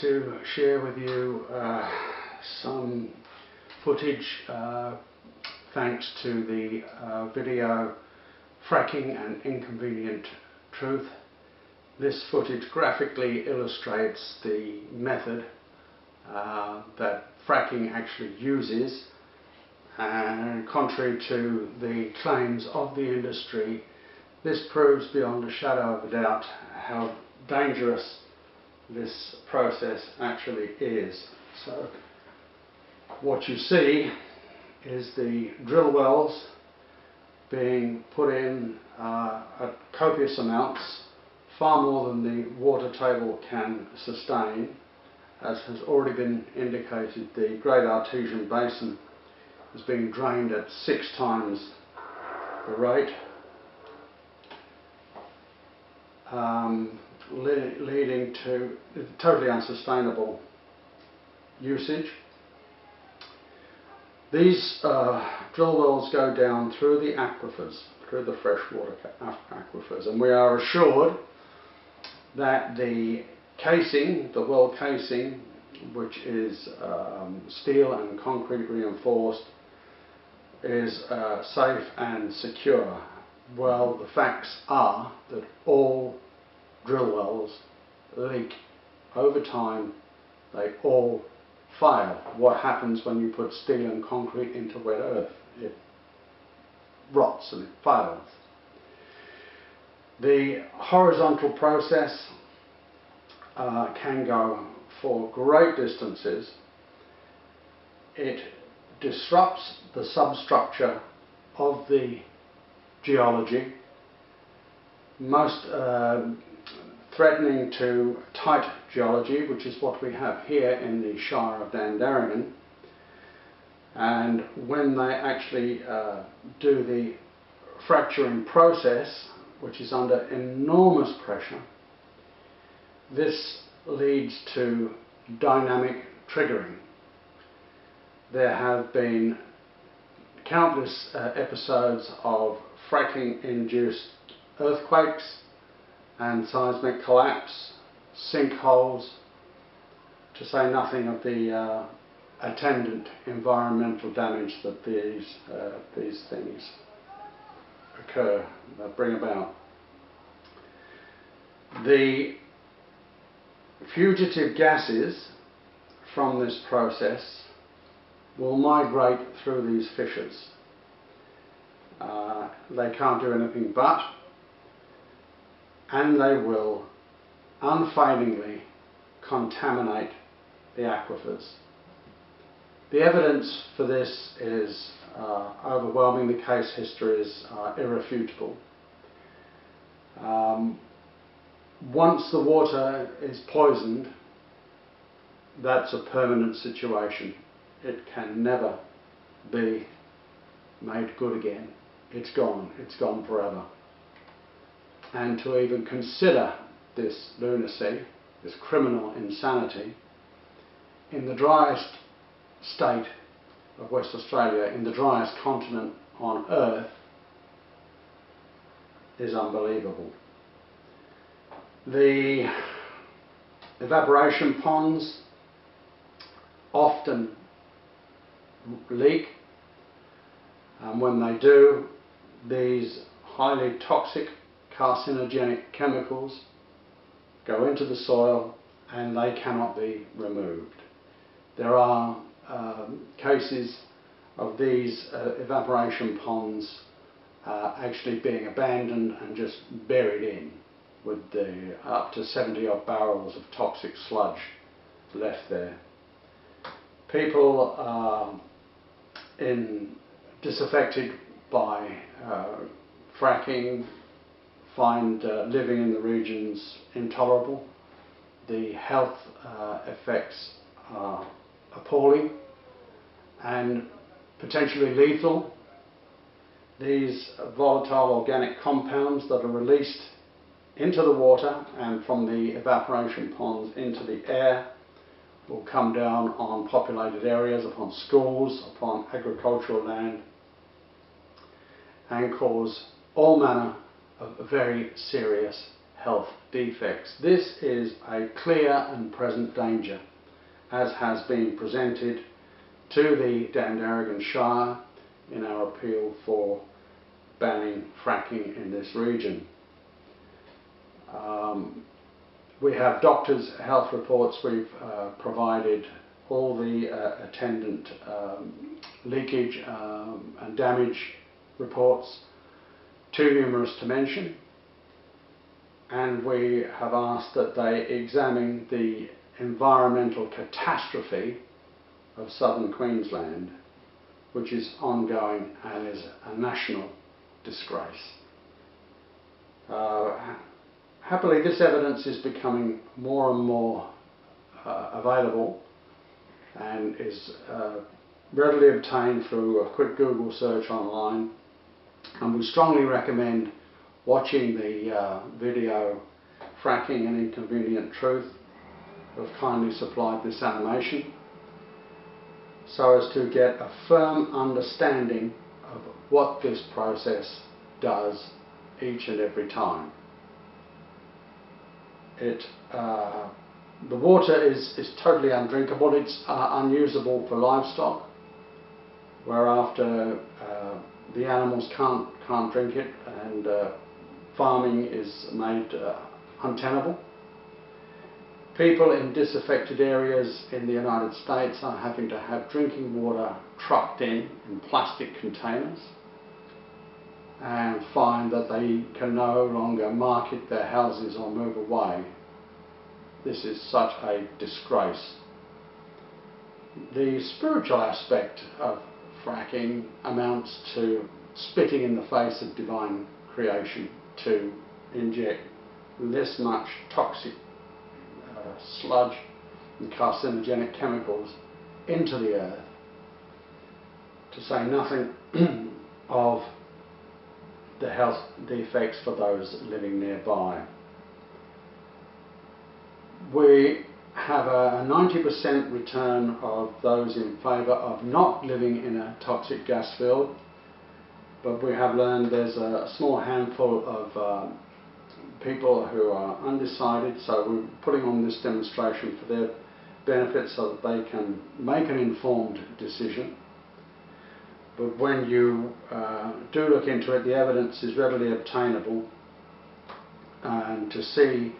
to share with you some footage thanks to the video Fracking and Inconvenient Truth. This footage graphically illustrates the method that fracking actually uses, and contrary to the claims of the industry, this proves beyond a shadow of a doubt how dangerous this process actually is. So what you see is the drill wells being put in at copious amounts, far more than the water table can sustain. As has already been indicated, the Great Artesian Basin is being drained at 6 times the rate, leading to totally unsustainable usage. These drill wells go down through the aquifers, through the freshwater aquifers, and we are assured that the casing, the well casing, which is steel and concrete reinforced, is safe and secure. Well, the facts are that all drill wells leak over time. They all fail. What happens when you put steel and concrete into wet earth? It rots and it fails. The horizontal process can go for great distances. It disrupts the substructure of the geology, most threatening to tight geology, which is what we have here in the Shire of Dandaragan. And when they actually do the fracturing process, which is under enormous pressure, this leads to dynamic triggering. There have been countless episodes of fracking-induced earthquakes and seismic collapse, sinkholes, to say nothing of the attendant environmental damage that these things bring about. The fugitive gases from this process will migrate through these fissures. They can't do anything but, and they will unfailingly contaminate the aquifers. The evidence for this is overwhelming. The case history is irrefutable. Once the water is poisoned, that's a permanent situation. It can never be made good again. It's gone forever. And to even consider this lunacy, this criminal insanity, in the driest state of West Australia, in the driest continent on earth, is unbelievable. The evaporation ponds often leak, and when they do, these highly toxic carcinogenic chemicals go into the soil and they cannot be removed. There are cases of these evaporation ponds actually being abandoned and just buried in, with the up to 70 odd barrels of toxic sludge left there. People are disaffected by fracking, find living in the regions intolerable. The health effects are appalling and potentially lethal. These volatile organic compounds that are released into the water and from the evaporation ponds into the air will come down on populated areas, upon schools, upon agricultural land, and cause all manner of very serious health defects. This is a clear and present danger, as has been presented to the Dandaragan Shire in our appeal for banning fracking in this region. We have doctors' health reports. We've provided all the attendant leakage and damage reports, too numerous to mention, and we have asked that they examine the environmental catastrophe of southern Queensland, which is ongoing and is a national disgrace. Happily, this evidence is becoming more and more available and is readily obtained through a quick Google search online, and we strongly recommend watching the video Fracking and Inconvenient Truth. We've kindly supplied this animation so as to get a firm understanding of what this process does each and every time. The water is totally undrinkable. It's unusable for livestock, whereafter the animals can't drink it, and farming is made untenable. People in disaffected areas in the United States are having to have drinking water trucked in plastic containers, and find that they can no longer market their houses or move away. This is such a disgrace. The spiritual aspect of fracking amounts to spitting in the face of divine creation to inject this much toxic sludge and carcinogenic chemicals into the earth, to say nothing of the health defects for those living nearby. We have a 90% return of those in favour of not living in a toxic gas field, but we have learned there's a small handful of people who are undecided, so we're putting on this demonstration for their benefit so that they can make an informed decision. But when you do look into it, the evidence is readily obtainable, and to see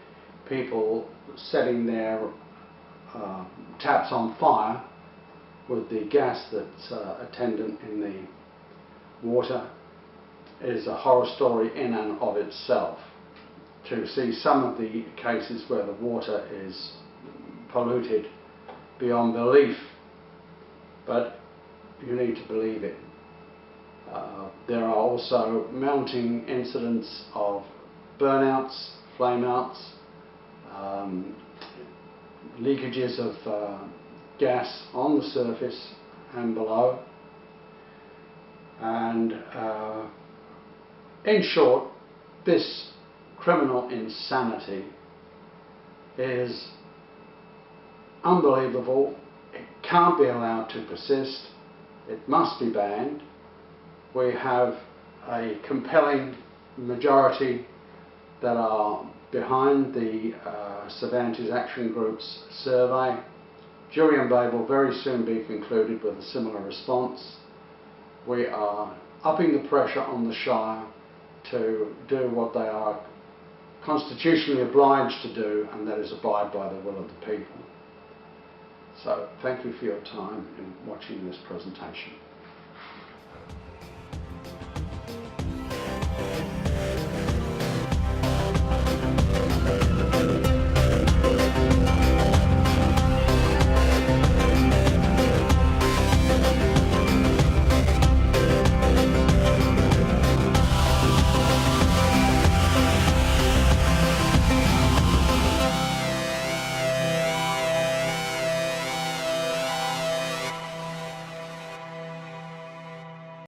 people setting their taps on fire with the gas that's attendant in the water is a horror story in and of itself. To see some of the cases where the water is polluted beyond belief, but you need to believe it. There are also mounting incidents of burnouts, flameouts, leakages of gas on the surface and below, and in short, this criminal insanity is unbelievable. It can't be allowed to persist. It must be banned. We have a compelling majority that are behind the Cervantes Action Group's survey. Jury and bail will very soon be concluded with a similar response. We are upping the pressure on the Shire to do what they are constitutionally obliged to do, and that is abide by the will of the people. So thank you for your time in watching this presentation.